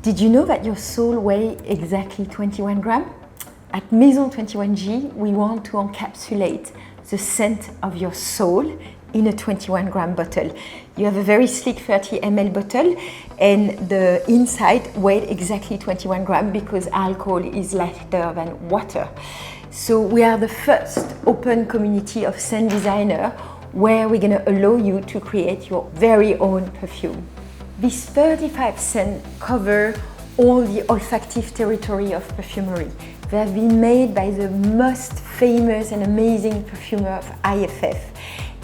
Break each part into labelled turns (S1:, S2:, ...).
S1: Did you know that your soul weighs exactly 21 grams? At Maison 21G, we want to encapsulate the scent of your soul in a 21-gram bottle. You have a very sleek 30 ml bottle, and the inside weighs exactly 21 grams because alcohol is lighter than water. So we are the first open community of scent designers where we're going to allow you to create your very own perfume. These 35 scents cover all the olfactive territory of perfumery. They have been made by the most famous and amazing perfumer of IFF,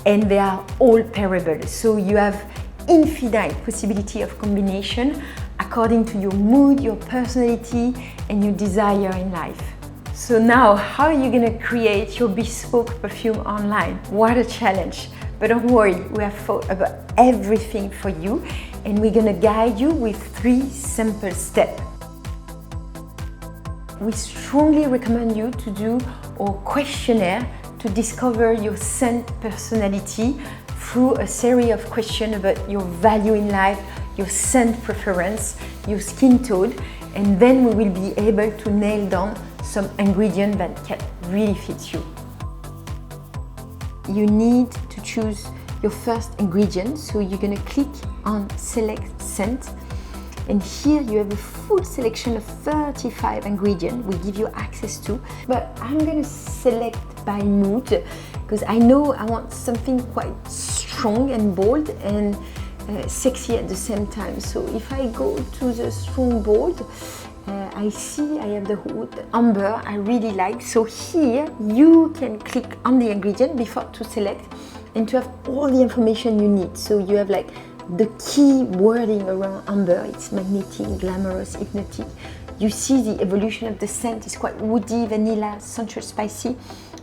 S1: and they are all pairable. So you have infinite possibility of combination according to your mood, your personality, and your desire in life. So now, how are you going to create your bespoke perfume online? What a challenge! But don't worry, we have thought about everything for you, and we're going to guide you with 3 simple steps. We strongly recommend you to do our questionnaire to discover your scent personality through a series of questions about your value in life, your scent preference, your skin tone, and then we will be able to nail down some ingredients that can really fit you. You need to choose your first ingredient, so you're going to click on select scent, and here you have a full selection of 35 ingredients we give you access to, but I'm going to select by mood because I know I want something quite strong and bold and sexy at the same time. So if I go to the strong bold, I see I have the wood amber I really like. So here you can click on the ingredient before to select and to have all the information you need. So you have like the key wording around amber. It's magnetic, glamorous, hypnotic. You see the evolution of the scent is quite woody, vanilla, sensual, spicy.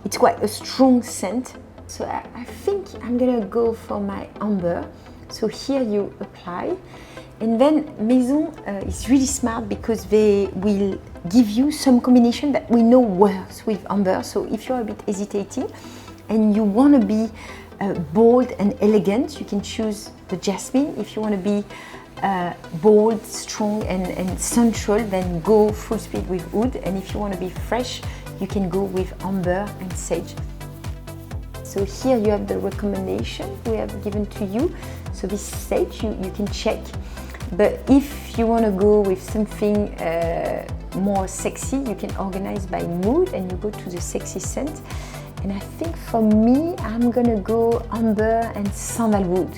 S1: It's quite a strong scent. So I think I'm gonna go for my amber. So here you apply. And then Maison is really smart because they will give you some combination that we know works with amber. So if you're a bit hesitating and you want to be bold and elegant, you can choose the jasmine. If you want to be bold, strong and sensual, then go full speed with oud. And if you want to be fresh, you can go with amber and sage. So here you have the recommendation we have given to you. So this sage, you can check. But if you want to go with something more sexy, you can organize by mood and you go to the sexy scent. And I think for me, I'm gonna go amber and sandalwood.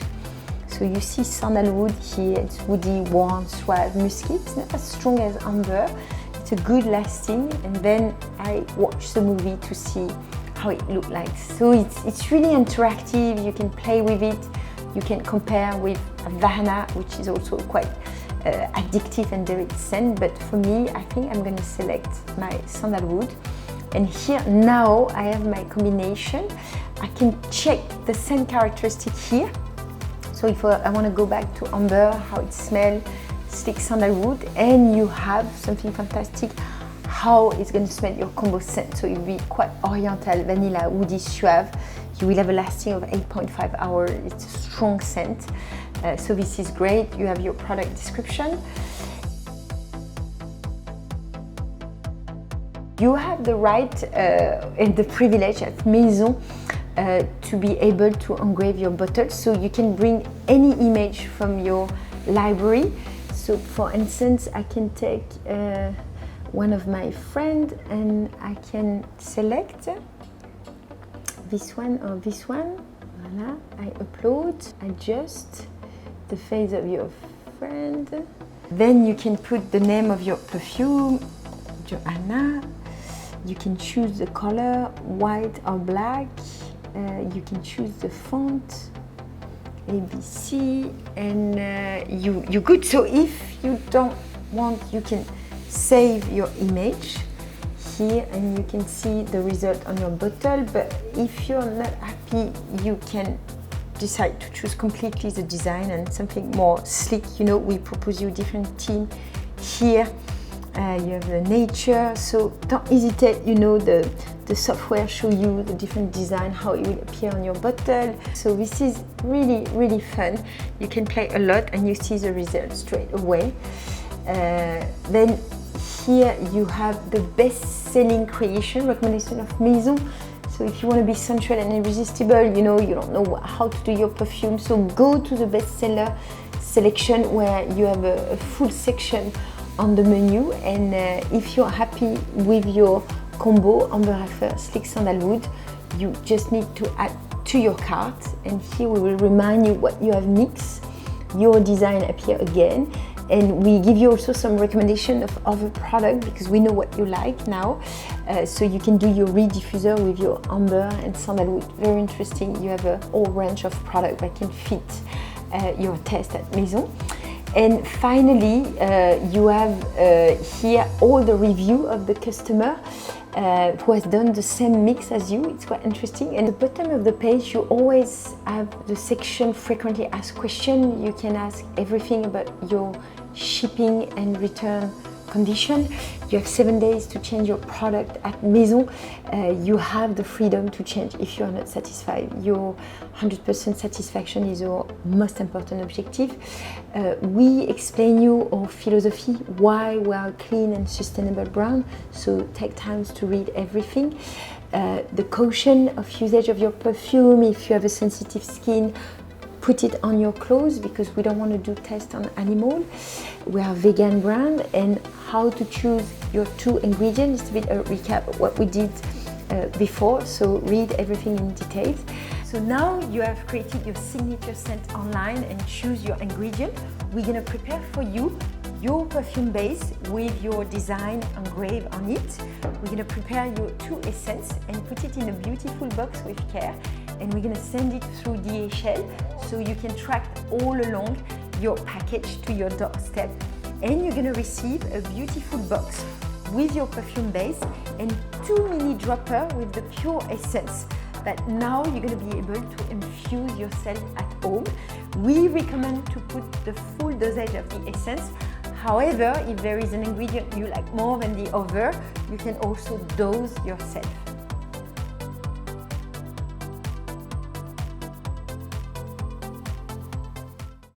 S1: So you see sandalwood here, it's woody, warm, suave, musky. It's not as strong as amber. It's a good lasting. And then I watch the movie to see how it looks like. So it's really interactive. You can play with it. You can compare with Havana, which is also quite addictive and direct scent. But for me, I think I'm going to select my sandalwood. And here now I have my combination. I can check the scent characteristic here. So if I want to go back to amber, how it smells, sleek sandalwood, and you have something fantastic, how it's going to smell your combo scent. So it will be quite oriental, vanilla, woody, suave. You will have a lasting of 8.5 hours. It's a strong scent. So this is great. You have your product description. You have the right and the privilege at Maison to be able to engrave your bottle. So you can bring any image from your library. So for instance, I can take one of my friends and I can select this one or this one. Voila, I upload, adjust the face of your friend. Then you can put the name of your perfume, Joanna. You can choose the color, white or black. You can choose the font, ABC, and you're good. So if you don't want, you can save your image here and you can see the result on your bottle. But if you're not happy, you can decide to choose completely the design and something more sleek. You know, we propose you different theme here. You have the nature, so don't hesitate. You know, the software show you the different design, how it will appear on your bottle. So this is really, really fun. You can play a lot and you see the results straight away. Then here you have the best-selling creation recommendation of Maison. So if you want to be sensual and irresistible, you know, you don't know how to do your perfume, so go to the bestseller selection where you have a full section on the menu. And if you're happy with your combo Amber Affair Sleek Sandalwood, you just need to add to your cart, and here we will remind you what you have mixed. Your design appear again, and we give you also some recommendation of other products because we know what you like now, so you can do your reed diffuser with your amber and sandalwood. Very interesting. You have a whole range of products that can fit your taste at Maison. And finally, you have here all the review of the customer who has done the same mix as you. It's quite interesting. And at the bottom of the page, you always have the section frequently asked questions. You can ask everything about your shipping and return condition. You have 7 days to change your product at Maison. You have the freedom to change if you are not satisfied. Your 100% satisfaction is your most important objective. We explain you our philosophy, why we are a clean and sustainable brand, so take time to read everything. The caution of usage of your perfume, if you have a sensitive skin, put it on your clothes because we don't want to do tests on animal. We are a vegan brand, and how to choose your 2 ingredients. It's a bit a recap of what we did before, so read everything in detail. So now you have created your signature scent online and choose your ingredient. We're gonna prepare for you your perfume base with your design engraved on it. We're gonna prepare your 2 essence and put it in a beautiful box with care. And we're going to send it through DHL so you can track all along your package to your doorstep. And you're going to receive a beautiful box with your perfume base and 2 mini droppers with the pure essence that now you're going to be able to infuse yourself at home. We recommend to put the full dosage of the essence. However, if there is an ingredient you like more than the other, you can also dose yourself.